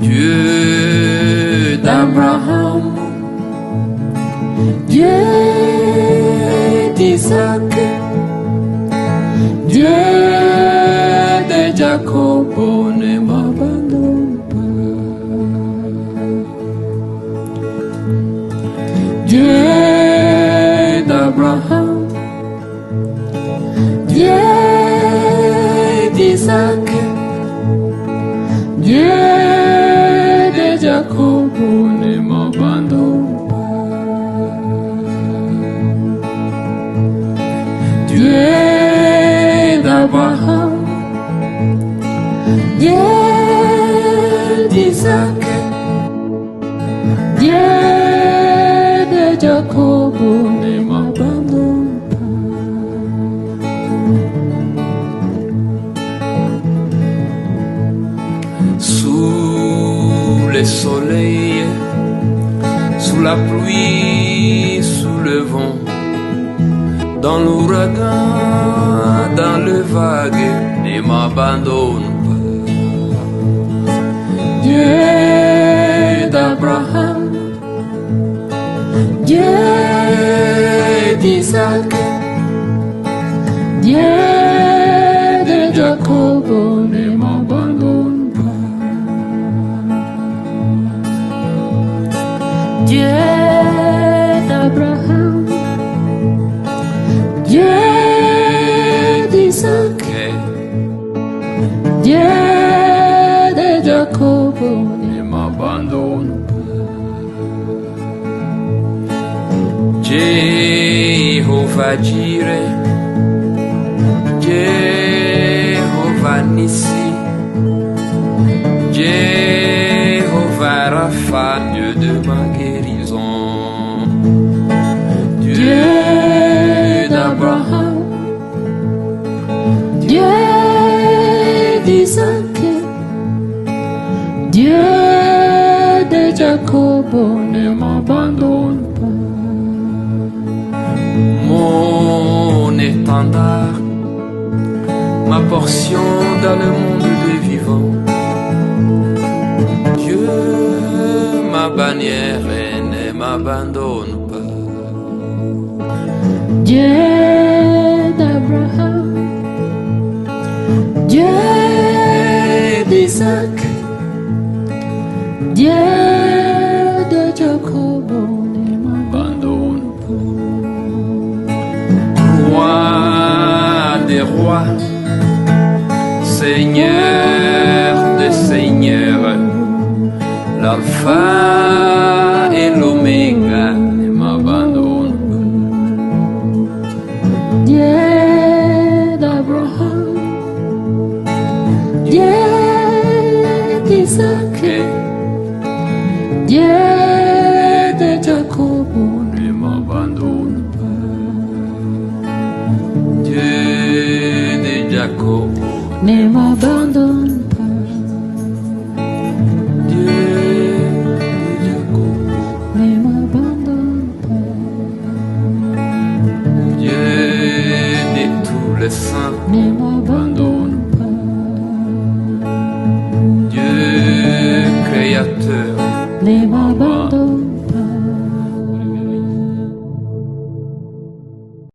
Dieu d'Abraham, Dieu d'Isaac, Dieu de Jacob, ne m'abandonne pas. Dieu d'Abraham, Dieu d'Isaac, Dieu de Jacob, ne m'abandonne pas. Dieu d'Abraham, Dieu d'Isaac, Dieu de Jacob, ne m'abandonne pas. Sous le soleil, sous la pluie, sous le vent, dans l'ouragan, dans le vague, ne m'abandonne pas. Dieu d'Abraham, Dieu d'Isaac, Dieu de Jacob, ne m'abandonne pas. Dieu d'Abraham, Dieu d'Isaac, Dieu de Jacob, ne m'abandonne pas. Jéhovah Jireh, Jéhovah Nissi, Jéhovah Rapha, Dieu de ma guérison. Dieu d'Abraham, Dieu d'Isaac, Dieu de Jacob, ne m'abandonne pas. Mon étendard, ma portion dans le monde des vivants. Dieu, ma bannière, ne m'abandonne pas. Dieu d'Abraham, Dieu d'Isaac, Dieu de Jacob, ne m'abandonne pas. Roi des rois, Seigneur des seigneurs, l'alpha et l'oméga, ne m'abandonne pas. Dieu d'Abraham, Dieu d'Isaac, Dieu de Jacob, ne m'abandonne pas. Dieu de Jacob, ne m'abandonne pas. Dieu de Jacob, ne m'abandonne pas. Dieu de tous les saints, ne m'abandonne pas. Dieu créateur, ne m'abandonne pas.